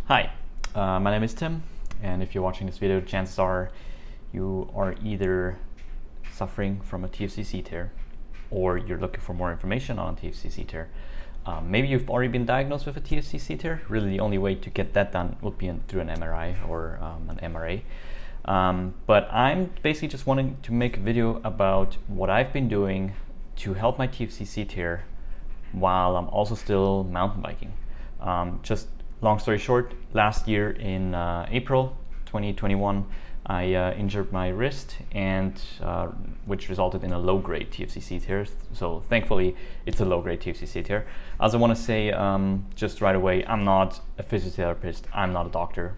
Hi, my name is Tim, and if you're watching this video, chances are you are either suffering from a TFCC tear or you're looking for more information on a TFCC tear. Maybe you've already been diagnosed with a TFCC tear. Really, the only way to get that done would be through an MRI or an MRA. But I'm basically just wanting to make a video about what I've been doing to help my TFCC tear while I'm also still mountain biking. Just long story short, last year in April 2021, I injured my wrist, and which resulted in a low-grade TFCC tear. So thankfully, it's a low-grade TFCC tear. I also want to say just right away, I'm not a physiotherapist. I'm not a doctor.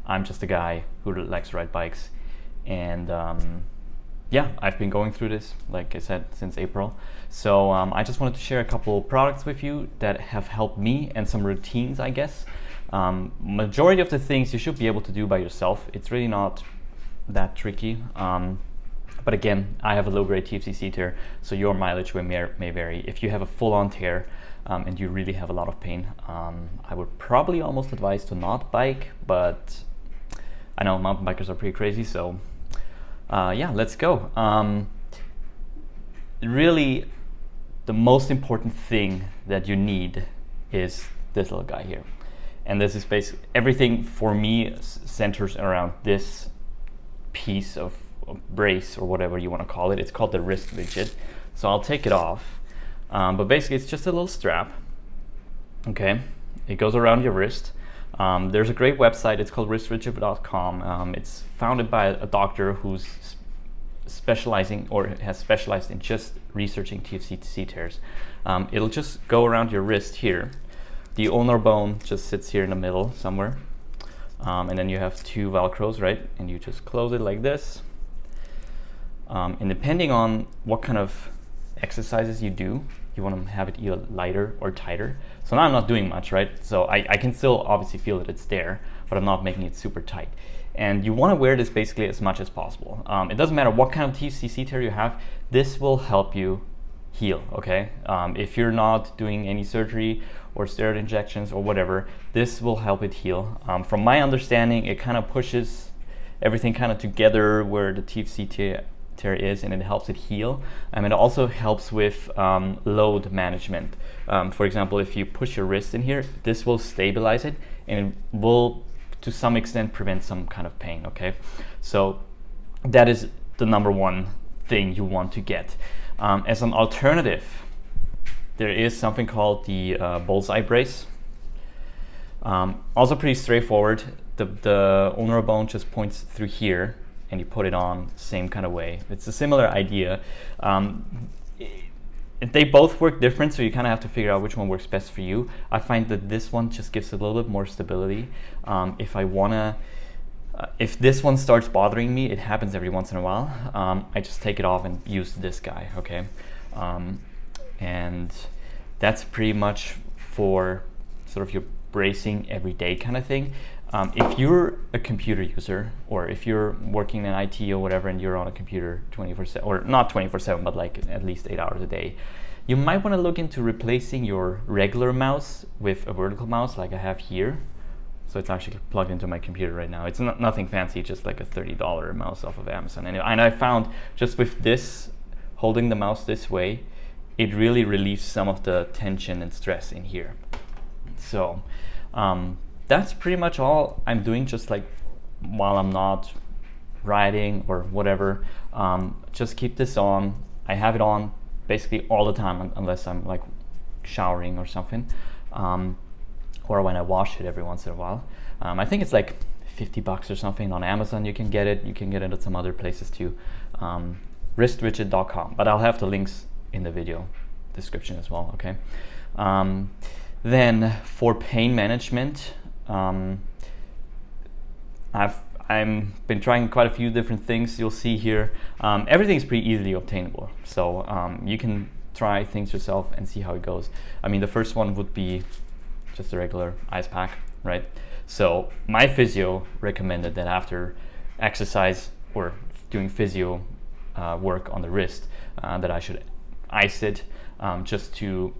I'm just a guy who likes to ride bikes, and yeah, I've been going through this, like I said, since April. So I just wanted to share a couple products with you that have helped me, and some routines, I guess. Majority of the things you should be able to do by yourself. It's really not that tricky. But again, I have a low-grade TFCC tear, so your mileage may vary. If you have a full-on tear and you really have a lot of pain, I would probably almost advise to not bike, but I know mountain bikers are pretty crazy, so yeah, let's go. Really, the most important thing that you need is this little guy here. And this is basically everything for me centers around this piece of brace, or whatever you want to call it. It's called the wrist widget. So I'll take it off. But basically it's just a little strap. Okay, it goes around your wrist. There's a great website. It's called wristwidget.com. It's founded by a doctor who's specializing, or has specialized in just researching TFCC tears. It'll just go around your wrist here. The ulnar bone just sits here in the middle somewhere. And then you have two Velcros, right? And you just close it like this. And depending on what kind of exercises you do, you want to have it either lighter or tighter. So now I'm not doing much, right? So I can still obviously feel that it's there, but I'm not making it super tight. And you want to wear this basically as much as possible. It doesn't matter what kind of TFCC tear you have, this will help you heal, okay? If you're not doing any surgery or steroid injections or whatever, this will help it heal. From my understanding, it kind of pushes everything kind of together where the TFCC tear is, and it helps it heal. It also helps with load management. For example, if you push your wrist in here, this will stabilize it, and it will to some extent prevent some kind of pain, okay? So that is the number one thing you want to get. As an alternative, there is something called the bullseye brace. Also pretty straightforward. The ulnar bone just points through here, and you put it on same kind of way. It's a similar idea. They both work different, so you kind of have to figure out which one works best for you. I find that this one just gives a little bit more stability. If this one starts bothering me, it happens every once in a while, I just take it off and use this guy, okay? And that's pretty much for sort of your bracing everyday kind of thing. If you're a computer user, or if you're working in IT or whatever, and you're on a computer 24/7, or not 24/7, but like at least 8 hours a day, you might want to look into replacing your regular mouse with a vertical mouse like I have here. So it's actually plugged into my computer right now. It's nothing fancy, just like a $30 mouse off of Amazon. And I found just with this, holding the mouse this way, it really relieves some of the tension and stress in here. So that's pretty much all I'm doing, just like while I'm not riding or whatever. Just keep this on. I have it on basically all the time, unless I'm like showering or something. Or when I wash it every once in a while. I think it's like $50 or something on Amazon. You can get it. You can get it at some other places too. Wristwidget.com. But I'll have the links in the video description as well, okay? Then for pain management, I've been trying quite a few different things. You'll see here, everything's pretty easily obtainable. So you can try things yourself and see how it goes. I mean, the first one would be just a regular ice pack, right? So my physio recommended that after exercise or doing physio work on the wrist, that I should ice it, just to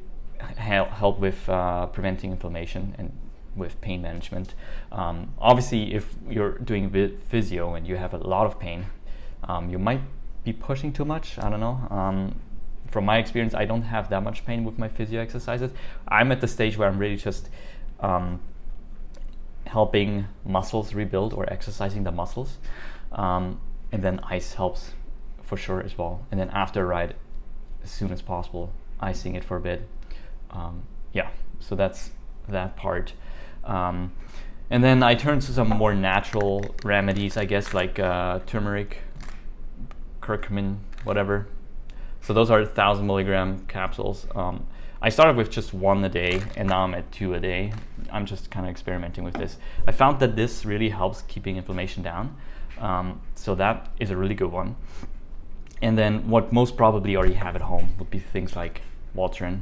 help with preventing inflammation and with pain management. Obviously, if you're doing physio and you have a lot of pain, you might be pushing too much. I don't know. From my experience, I don't have that much pain with my physio exercises. I'm at the stage where I'm really just helping muscles rebuild or exercising the muscles. And then ice helps for sure as well. And then after a ride, as soon as possible, icing it for a bit. Yeah, so that's that part. And then I turn to some more natural remedies, I guess, like turmeric, curcumin, whatever. So those are 1,000 milligram capsules. I started with just 1 a day, and now I'm at 2 a day. I'm just kind of experimenting with this. I found that this really helps keeping inflammation down. So that is a really good one. And then what most probably already have at home would be things like Voltaren.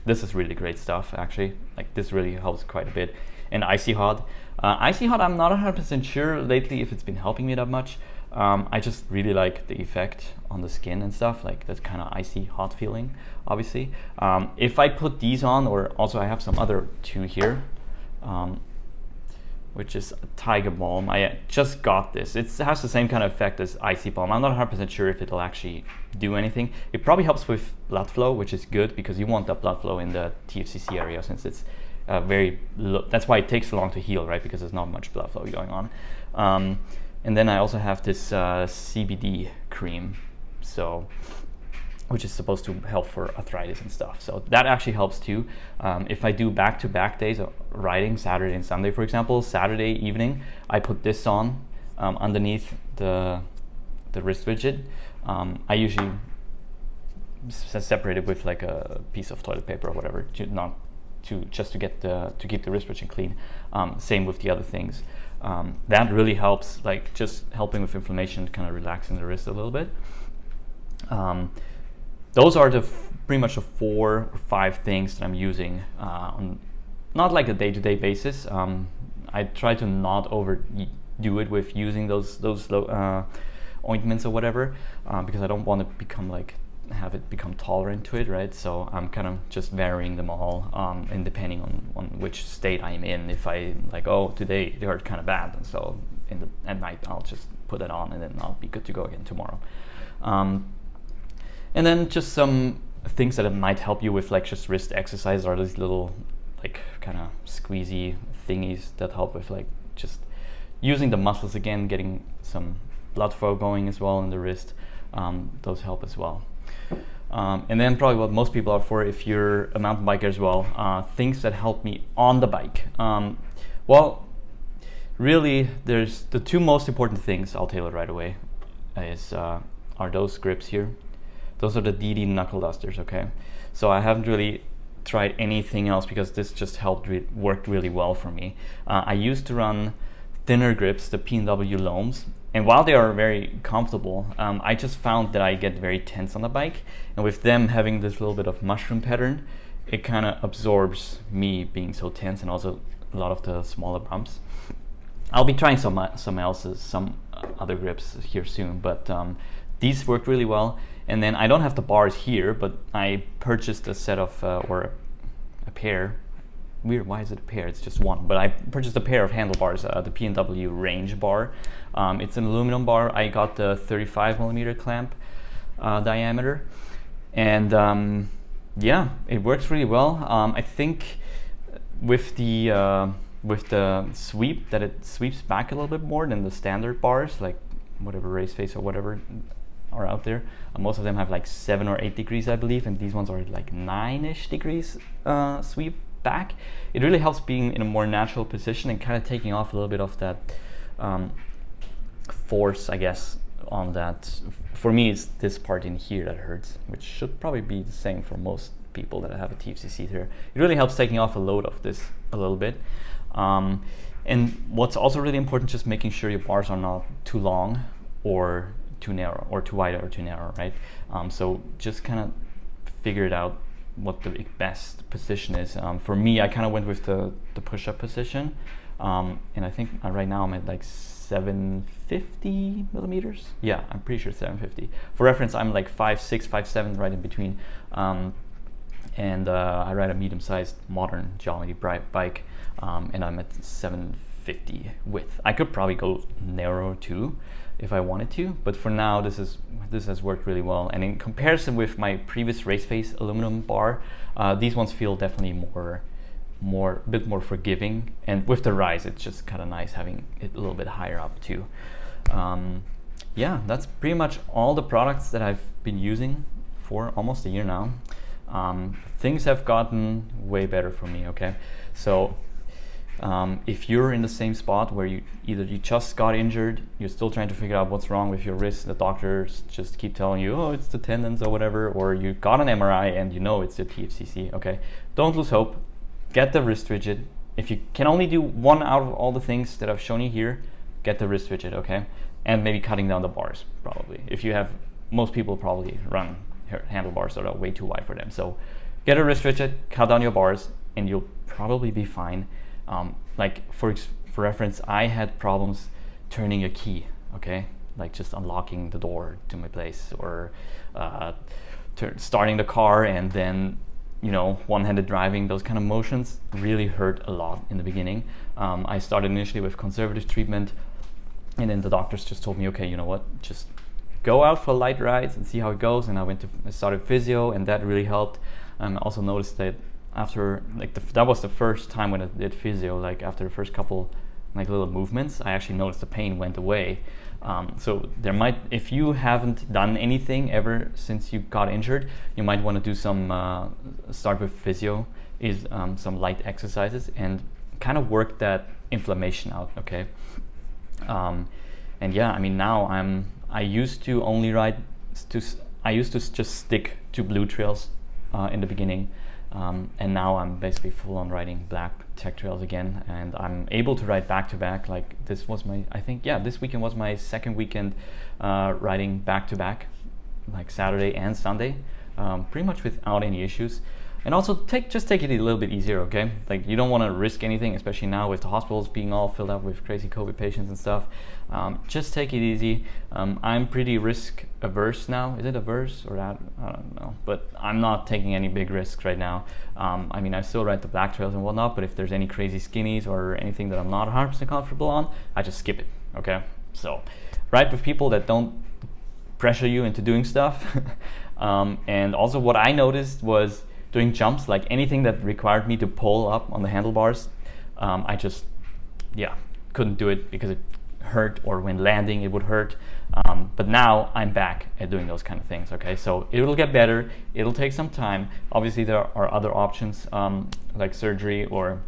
This is really great stuff, actually. Like, this really helps quite a bit. And Icy Hot. Icy Hot, I'm not 100% sure lately if it's been helping me that much. I just really like the effect on the skin and stuff, like that kind of icy hot feeling, obviously. If I put these on, or also I have some other 2 here, which is Tiger Balm. I just got this. It has the same kind of effect as Icy Balm. I'm not 100% sure if it'll actually do anything. It probably helps with blood flow, which is good because you want that blood flow in the TFCC area, since it's very low. That's why it takes so long to heal, right? Because there's not much blood flow going on. And then I also have this CBD cream, which is supposed to help for arthritis and stuff. So that actually helps too. If I do back-to-back days of riding, Saturday and Sunday, for example, Saturday evening, I put this on underneath the wrist widget. I usually separate it with like a piece of toilet paper or whatever, just to keep the wrist widget clean. Same with the other things. That really helps, like just helping with inflammation, kind of relaxing the wrist a little bit. Those are pretty much the 4 or 5 things that I'm using on not like a day-to-day basis. I try to not overdo it with using those ointments or whatever, because I don't want to have it become tolerant to it, right? So I'm kind of just varying them all, and depending on which state I'm in. If I like, oh, today they hurt kind of bad, and so at night I'll just put it on, and then I'll be good to go again tomorrow. And then just some things that might help you with like just wrist exercise are these little like kind of squeezy thingies that help with like just using the muscles again, getting some blood flow going as well in the wrist. Those help as well. And then probably what most people are for, if you're a mountain biker as well, things that help me on the bike. Well, really, there's the 2 most important things, I'll tell it right away, are those grips here. Those are the DD knuckle dusters, okay? So I haven't really tried anything else because this just worked really well for me. I used to run thinner grips, the P&W Loams, and while they are very comfortable, I just found that I get very tense on the bike, and with them having this little bit of mushroom pattern, it kind of absorbs me being so tense and also a lot of the smaller bumps. I'll be trying some other grips here soon, but these worked really well. And then I don't have the bars here, but I purchased a set of or a pair. Weird, why is it a pair? It's just one. But I purchased a pair of handlebars, the P&W Range bar. It's an aluminum bar. I got the 35 millimeter clamp diameter, and yeah, it works really well. I think with the sweep, that it sweeps back a little bit more than the standard bars, like whatever Race Face or whatever are out there. Most of them have like 7 or 8 degrees, I believe, and these ones are like 9-ish degrees sweep back. It really helps being in a more natural position and kind of taking off a little bit of that force, I guess, on that. For me, it's this part in here that hurts, which should probably be the same for most people that have a TFCC here. It really helps taking off a load of this a little bit. And what's also really important, just making sure your bars are not too long or too narrow, or too wide or too narrow, right? So just kind of figure it out what the best position is. For me, I kind of went with the push-up position, and I think right now I'm at like 750 millimeters. Yeah, I'm pretty sure 750. For reference, I'm like 5'6", 5'7", right in between, and I ride a medium-sized modern geometry bike. and I'm at 750 width. I could probably go narrow too if I wanted to, but for now this has worked really well. And in comparison with my previous race face aluminum bar, these ones feel definitely a bit more forgiving, and with the rise it's just kind of nice having it a little bit higher up too. Yeah, that's pretty much all the products that I've been using for almost a year now. Things have gotten way better for me, okay? So if you're in the same spot where you just got injured, you're still trying to figure out what's wrong with your wrist, the doctors just keep telling you, oh, it's the tendons or whatever, or you got an MRI and you know it's your TFCC, okay? Don't lose hope. Get the wrist rigid. If you can only do one out of all the things that I've shown you here, get the wrist rigid, okay? And maybe cutting down the bars, probably. Most people probably run handlebars that are way too wide for them. So get a wrist rigid, cut down your bars, and you'll probably be fine. Like for reference, I had problems turning a key, okay? Like just unlocking the door to my place, or starting the car and then, one-handed driving. Those kind of motions really hurt a lot in the beginning. I started initially with conservative treatment, and then the doctors just told me, okay, you know what, just go out for light rides and see how it goes. And I started physio, and that really helped. I also noticed that after that was the first time when I did physio, like after the first couple little movements, I actually noticed the pain went away. So if you haven't done anything ever since you got injured, you might want to do start with physio, some light exercises, and kind of work that inflammation out, okay? And yeah, I mean, now I used to just stick to blue trails in the beginning. And now I'm basically full on riding black tech trails again, and I'm able to ride back to back. Like this weekend was my second weekend riding back to back, like Saturday and Sunday, pretty much without any issues. And also just take it a little bit easier, okay? Like you don't want to risk anything, especially now with the hospitals being all filled up with crazy COVID patients and stuff. Just take it easy. I'm pretty risk averse now. Is it averse or that? I don't know. But I'm not taking any big risks right now. I mean, I still ride the black trails and whatnot, but if there's any crazy skinnies or anything that I'm not 100% comfortable on, I just skip it, okay? So ride with people that don't pressure you into doing stuff. And also what I noticed was, doing jumps, like anything that required me to pull up on the handlebars, I just, couldn't do it because it hurt, or when landing it would hurt. But now I'm back at doing those kind of things, okay? So it'll get better, it'll take some time. Obviously there are other options like surgery or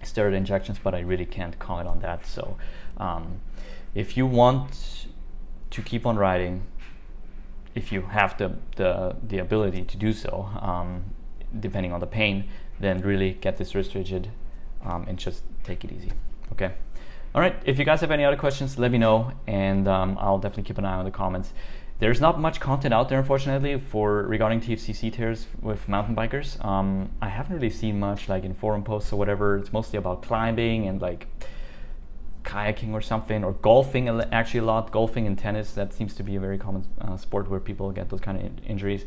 steroid injections, but I really can't comment on that. So if you want to keep on riding, if you have the ability to do so, depending on the pain, then really get this wrist rigid and just take it easy, okay? All right, if you guys have any other questions, let me know, and I'll definitely keep an eye on the comments. There's not much content out there, unfortunately, regarding TFCC tears with mountain bikers. I haven't really seen much like in forum posts or whatever. It's mostly about climbing and like kayaking or something, or golfing actually a lot. Golfing and tennis, that seems to be a very common sport where people get those kind of injuries.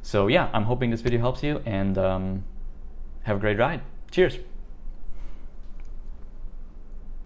So yeah, I'm hoping this video helps you, and have a great ride. Cheers.